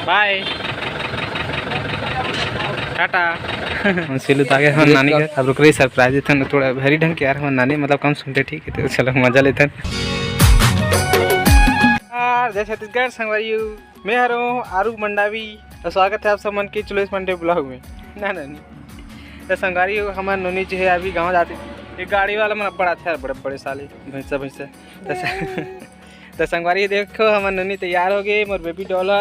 Bye Tata. Silu तो आ गया नानी घर। अब रुक रही सरप्राइज देते हैं थोड़ा भरी ढंग के यार। हमारे नानी मतलब कम सुनते ठीक है तो चलो मजा लेते हैं। जय छत्तीसगढ़ संगवारी मैं हर आरू मंडावी तो स्वागत है आप सब मन के चलो इस मंडे ब्लॉग में ना तो संगवारी हमारे नोनी जो है अभी गाँव जाती एक गाड़ी वाला मन बड़ा था बड़े बड़े साले भैंसा भैंसा तो संगवारी देखो हमारे नोनी तैयार हो गए मोर बेबी डॉल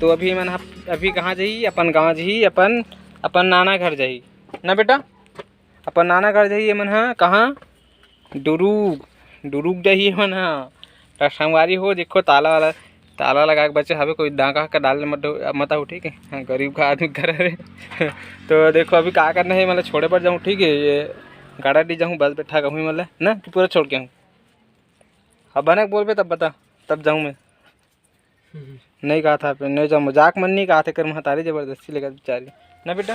तो अभी मन अभी कहाँ जाही अपन गाँव जाही अपन नाना घर जाही ना बेटा अपन नाना घर जाही मन हाँ कहाँ डुरुक जाही मन हाँ तो संगवारी हो देखो ताला लगा के बच्चे हवे कोई डाका का डाल मत हो ठीक है। हाँ गरीब का आदमी घर है तो देखो अभी क्या करना है मतलब छोड़े पर जाऊँ ठीक है। ये गाड़ा डी जाऊँ बस बैठा कहूँ मतलब ना कि पूरा छोड़ के आऊँ। अब बना बोल पे तब बता तब जाऊँ मैं नहीं कहा था नहीं जाऊँ मजाक मन नहीं कहा थे कर महतारी ज़बरदस्ती लेकर बेचारी ना बेटा।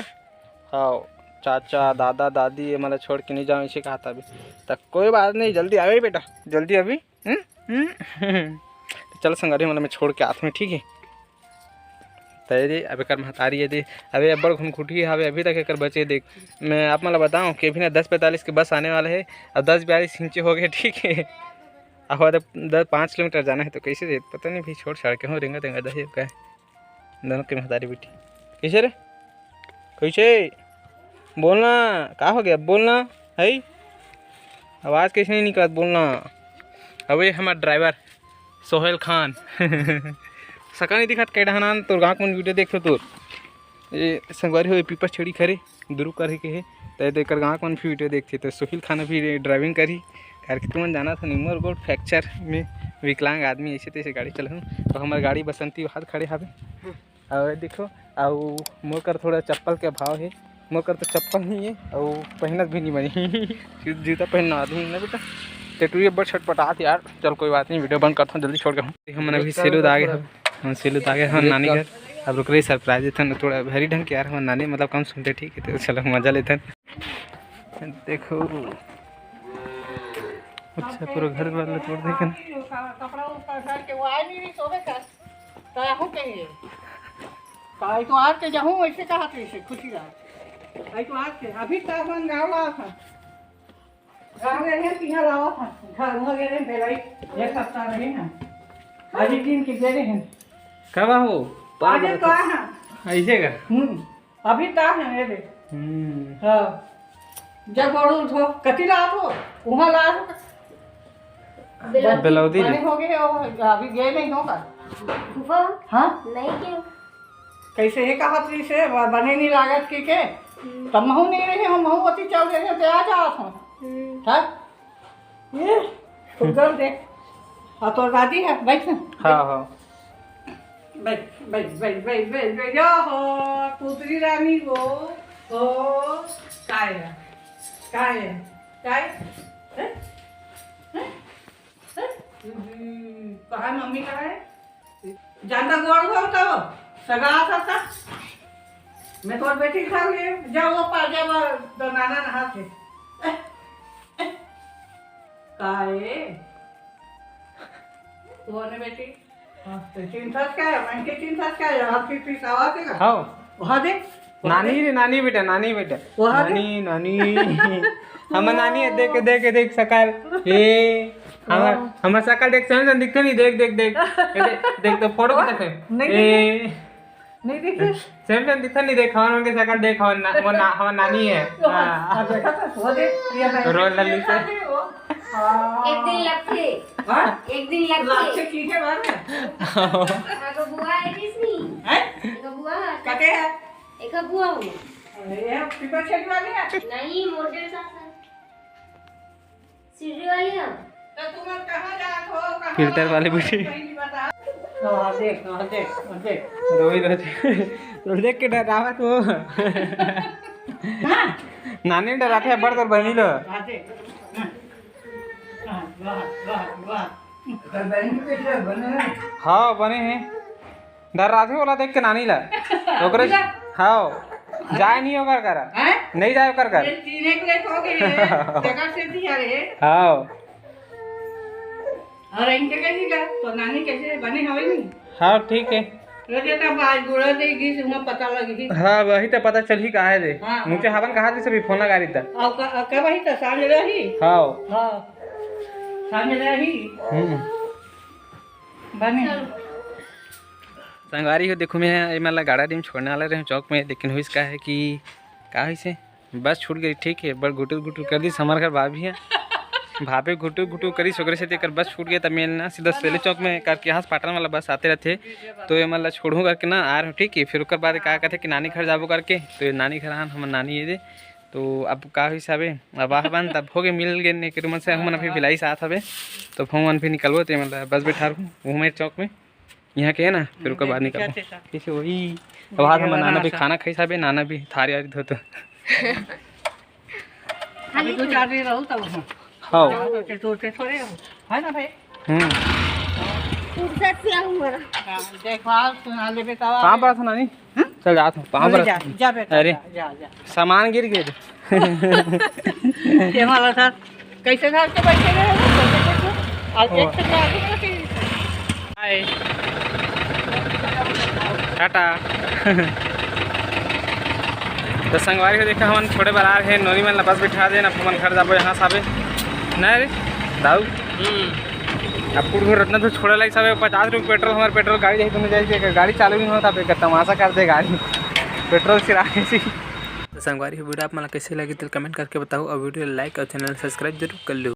हाँ चाचा दादा दादी ये मतलब छोड़ के नहीं जाऊँ इसे कहा था अभी तक कोई बात नहीं जल्दी आ गई बेटा जल्दी अभी तो चल संगरी मतलब मैं छोड़ के हाथ में ठीक है। तैयारी अब कर महतारी है दे अभी अब्बड़ घुमखुटी हवे अभी तक एक बचे देख मैं आप मतलब बताऊँ कि अभी ना 10:45 के बस आने वाला है अब 10:42 इंच हो गए ठीक है। अब 5 किलोमीटर जाना है तो कैसे दे पता नहीं भी छोड़ छाड़ के हूँ रेंगा तेंगा दही का दोनों की महतारी बेटी कैसे रे कैसे बोलना क्या हो गया बोलना है आवाज़ कैसे नहीं निकला बोलना। अब ये हमारा ड्राइवर सोहेल खान सका नहीं दिखा कैडा हनान तोर गाँव कौन वीडियो देखो तोर ये संगवारी हो पीपर छेड़ी खरे दुरु करे के है तो देकर गाँव कौन भी वीडियो देखते तो सोहेल खान भी ड्राइविंग करी करके तुमन जाना था निमर गोड फ्रैक्चर में विकलांग आदमी ऐसे तैसे गाड़ी चलाऊँ तो हमारी गाड़ी बसंती हाथ खड़े हवे और देखो और मोर कर थोड़ा चप्पल के भाव है मोर कर तो चप्पल नहीं है और पहनत भी नहीं बनी जूता पहनना आदमी ना बेटा टेटू बड़ छटपटात यार। चल कोई बात नहीं वीडियो बंद करता हूँ जल्दी छोड़ के हम अभी सिलूद आ गए हम सिलूद आ गए हम नानी घर। अब रुक रही सरप्राइज देते हैं थोड़ा भरी ढंग के यार हमारे नानी मतलब कम सुनते ठीक है तो चलो मजा लेते हैं। देखो अच्छा पूरा घर वाला तोड़ देखे तो आज के जाऊँ ऐसे कहा थे इसे खुशी रहा तो आज के अभी तो अपन गाँव लावा था गाँव गए हैं तीन लावा था घर हो गए हैं पहले एक हफ्ता रहे हैं आज ही दिन के दे रहे हैं कब हो आज तो है ऐसे का अभी तो है ये दे हाँ जब बड़ू हो कति ला हो वहाँ ला हो बेलौदी हो गए अभी गए नहीं होगा हाँ नहीं क्यों कैसे है कहा थी से बने नहीं लागत के तब महू नहीं रहे हम महू अति चल रहे थे आ जात हूँ ये उधर देख हाँ तो दादी है बैठ हाँ हाँ बैठ बैठ बैठ बैठ बैठ बैठ यो हो पुत्री रानी हो काय काय काय कहा मम्मी कहा है जानता गोड़ गोड़ का वो सगा था मैं तो बेटी खा लिए जाओ पा जाओ तो नाना नहा थे काहे वो ने बेटी चिंता क्या है मैं के चिंता क्या है आपकी फीस आवाज़ है हाँ वहाँ देख नानी रे नानी बेटा नानी नानी हम नानी है देख सकल हे हमारा सकल देख समझ दिखते नहीं देख देख देख देख तो फोटो को देखे नहीं देखे सेम दिखता नहीं देख हमारे उनके शकल देख हमारा नानी है रोल लल्ली से एक दिन लगते ठीक है बात एगो बुआ है किसनी है एगो बुआ कते है एक बुआ हूँ ये पीपर छेड़ी वाली है नहीं मोटे साथ सीढ़ी वाली है तो तुम कहाँ जात हो कहाँ फिल्टर वाली बेटी देख रोई देख के डरावा तो नानी डराते है बड़ कर बनी लो हाँ बने हैं डर राधे वाला देख के नानी ला ओकरे हाँ जाए नहीं होकर कर नहीं जाए कर कर तीन एक हो गए जगह से दिया रे हाँ और इनके कैसी का तो नानी कैसे बने हवे नहीं हाँ ठीक है लगे का बाज गुड़ा देगी तुम्हें पता लगी। हाँ वही तो पता चल ही कहा है दे हाँ, मुझे हवन कहा थी सभी फोन लगा रही था और कब ही तो सांझ रही। हाँ हाँ सांझ रही बने संगवारी हो देखो मैं मतलब गाड़ा टीम छोड़ने वाला रहे चौक में, लेकिन हुई इसका है कि का हुई से बस छूट गई। ठीक है बड़ घुटू घुटू कर दी समर घर भाभी है भाभी घुटू घुटू करी सोकरे से तेकर बस छूट गया। तब मैं ना सीधा सेले चौक में करके यहाँ से पाटन वाला बस आते रहते तो ये मतलब छोड़ूँ करके ना आ रहा हूँ। ठीक है फिर उसके बाद क्या कहते कि नानी घर जाबो करके, तो ये नानी घर आन हमारे नानी ये दे तो अब का हिसाब है अब आह बन तब हो गए मिल गए नहीं कि मन से हम फिर भिलाई साथ हवे तो फोन फिर निकलबो तो मतलब बस बैठा रहूँ वो मेरे चौक में यहाँ के है ना फिर उसके बाद निकल किसी वही अब हाथ हमारा नाना भी खाना खाई साबे नाना भी थारी आरी धोते अभी 2-4 दिन रहूँ तब हम हाँ टूटे थोड़े हो है ना भाई। फुर्सत से आऊँ मेरा। देखभाल सुना ले बेटा कहाँ पर था नानी चल जाता हूँ कहाँ पर जा बेटा अरे जा जा सामान गिर गए ये वाला था कैसे घर के बैठे रहे हो आज एक से आगे रखी हाय टाटा तो संगवारी को देखा हम थोड़े बार आ रहे नोनी में बस बिठा दे ना मन घर जाबो यहाँ साबे नहीं रे दाऊ अब पूरे घर रत्ना तो छोड़े लगे सब 50 रुपये पेट्रोल हमारे पेट्रोल गाड़ी जाए तुम्हें जाए गाड़ी चालू नहीं होता पे तमाशा कर दे गाड़ी पेट्रोल सिरा ऐसी। तो संगवारी वीडियो आप मतलब कैसे लगी तो कमेंट करके बताओ और वीडियो लाइक और चैनल सब्सक्राइब जरूर कर लो।